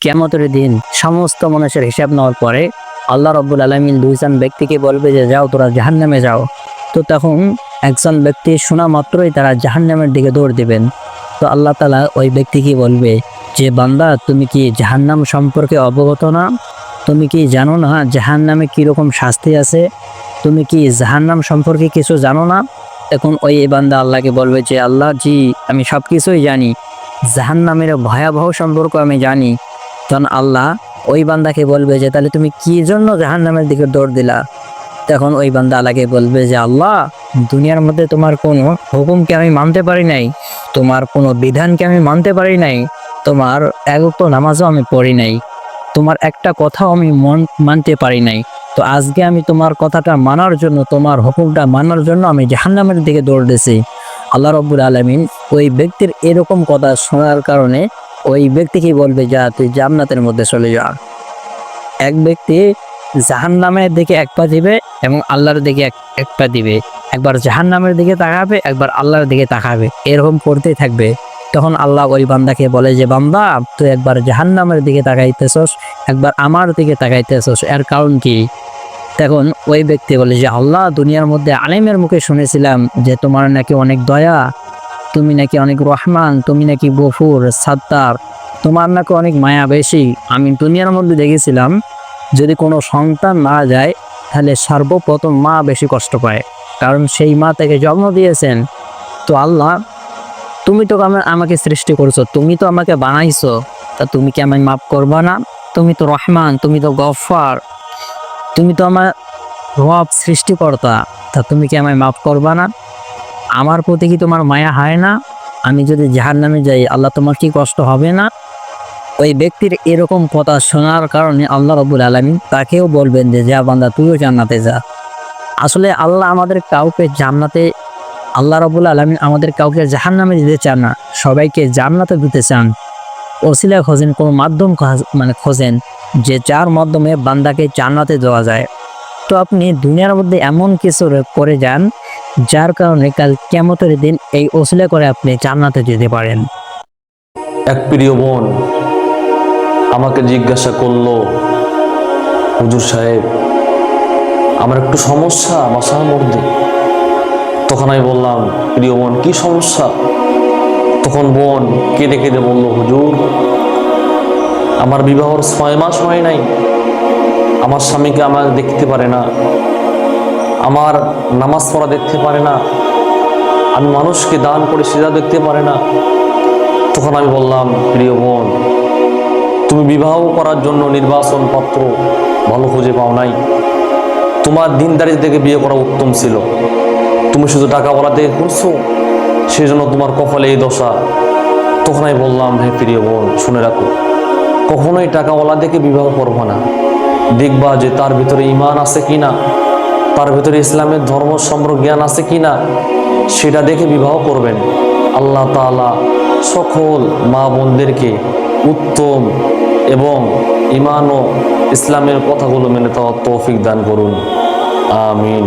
কিয়ামতের দিন সমস্ত মানুষের হিসাব নেওয়ার পরে আল্লাহ রাব্বুল আলামিন দুইজন ব্যক্তিকে বলবে যে যাও তোরা জাহান্নামে যাও। তো তখন একজন ব্যক্তি শোনা মাত্রই তারা জাহান্নামের দিকে দৌড় দিবেন। তো আল্লাহ তাআলা ওই ব্যক্তিকে বলবে যে বান্দা, তুমি কি জাহান্নাম সম্পর্কে অবগত না? তুমি কি জানো না জাহান্নামে কীরকম শাস্তি আছে? তুমি কি জাহান্নাম সম্পর্কে কিছু জানো না? এখন ওই বান্দা আল্লাহকে বলবে যে আল্লাহ জি, আমি সব কিছুই জানি, জাহান্নামের ভয়াবহ সম্পর্ক আমি জানি। তখন আল্লাহ ওই বান্দাকে বলবে যে তাহলে তুমি কি জন্য জাহান্নামের দিকে দৌড় দিলা? তখন ওই বান্দা আল্লাহকে বলবে যে আল্লাহ, দুনিয়ার মধ্যে তোমার কোনো হুকুমকে আমি মানতে পারি নাই, তোমার কোনো বিধানকে আমি মানতে পারি নাই, তোমার এক ওয়াক্ত নামাজও আমি পড়ি নাই, তোমার একটা কথাও আমি মানতে পারি নাই। তো আজকে আমি তোমার কথাটা মানার জন্য, তোমার হুকুমটা মানার জন্য আমি জাহান্নামের দিকে দৌড় দিয়েছি। আল্লাহ রাব্বুল আলামিন ওই ব্যক্তির এরকম কথা শোনার কারণে ওই ব্যক্তিকে বলবে যা তুই জান্নাতের মধ্যে চলে যা। এক ব্যক্তি জাহান্নামের দিকে এক পা দিবে এবং আল্লাহর দিকে এক পা দিবে, একবার জাহান্নামের দিকে তাকাবে, একবার আল্লাহর দিকে তাকাবে, এরকম করতেই থাকবে। তখন আল্লাহ ওই বান্দাকে বলে যে বান্দা, তুই একবার জাহান্নামের দিকে তাকাইতেছস, একবার আমার দিকে তাকাইতেছস, এর কারণ কি? তখন ওই ব্যক্তি বলে যে আল্লাহ, দুনিয়ার মধ্যে আলেমের মুখে শুনেছিলাম যে তোমার নাকি অনেক দয়া, তুমি নাকি অনেক রহমান, তুমি নাকি গফুর সাত্তার, তোমার নাকি অনেক মায়া বেশি। আমি দুনিয়ার মধ্যে দেখেছিলাম যদি কোনো সন্তান মারা যায় তাহলে সর্বপ্রথম মা বেশি কষ্ট পায়, কারণ সেই মা তাকে জন্ম দিয়েছেন। তো আল্লাহ, তুমি তো আমাকে সৃষ্টি করছো, তুমি তো আমাকে বানাইছো, তা তুমি কি আমায় মাফ করবা না? তুমি তো রহমান, তুমি তো গফফার, তুমি তো আমার রব সৃষ্টিকর্তা, তা তুমি কি আমায় মাফ করবা না? আমার প্রতি কি তোমার মায়া হয় না? আমি যদি জাহান্নামে যাই আল্লাহ, তোমার কি কষ্ট হবে না? ওই ব্যক্তির এরকম কথা শোনার কারণে আল্লাহ রাব্বুল আলামিন তাকেও বলবেন যে যা বান্দা, তুইও জান্নাতে যা। আসলে আল্লাহ আমাদের কাউকে জান্নাতে, আল্লাহ রাব্বুল আলামিন আমাদের কাউকে জাহান্নামে দিতে চান না, সবাইকে জান্নাতে দিতে চান। ওসিলা খোঁজেন, কোনো মাধ্যম খোঁজেন যে যার মাধ্যমে বান্দাকে জান্নাতে দেওয়া যায়। তো আপনি দুনিয়ার মধ্যে এমন কিছু করে যান যার কারণে কাল কিয়ামতের দিন এই ওসিলা করে আপনি জান্নাতে যেতে পারেন। এক প্রিয় বোন আমাকে জিজ্ঞাসা করলো, হুজুর সাহেব, আমার একটু সমস্যা বাসার মধ্যে। তখন আমি বললাম, প্রিয় বোন কি সমস্যা? তখন বোন কেঁদে কেঁদে বললো, হুজুর, আমার বিবাহর 6 মাস হয় নাই, আমার স্বামীকে আমার দেখতে পারে না, আমার নামাজ পড়া দেখতে পারে না, আমি মানুষকে দান করে সেটা দেখতে পারে না। তখন আমি বললাম, প্রিয় বোন, তুমি বিবাহ করার জন্য নির্বাচন পত্র ভালো খুঁজে পাও নাই, তোমার দিনদারি থেকে বিয়ে করা উত্তম ছিল, তুমি শুধু টাকাওয়ালা থেকে করছো, সেই জন্য তোমার কপালে এই দশা। তখন আমি বললাম, হে প্রিয় বোন, শুনে রাখো, কখনোই টাকাওয়ালা দেখে বিবাহ করবো না, দেখবা যে তার ভিতরে ঈমান আছে কিনা, তার ভিতরে ইসলামের ধর্ম সম্পর্কে জ্ঞান আছে কিনা, সেটা দেখে বিবাহ করবেন। আল্লাহ তাআলা সকল মা বোনদেরকে উত্তম এবং ঈমান ও ইসলামের কথাগুলো মেনে তাওয়ার তৌফিক দান করুন। আমিন।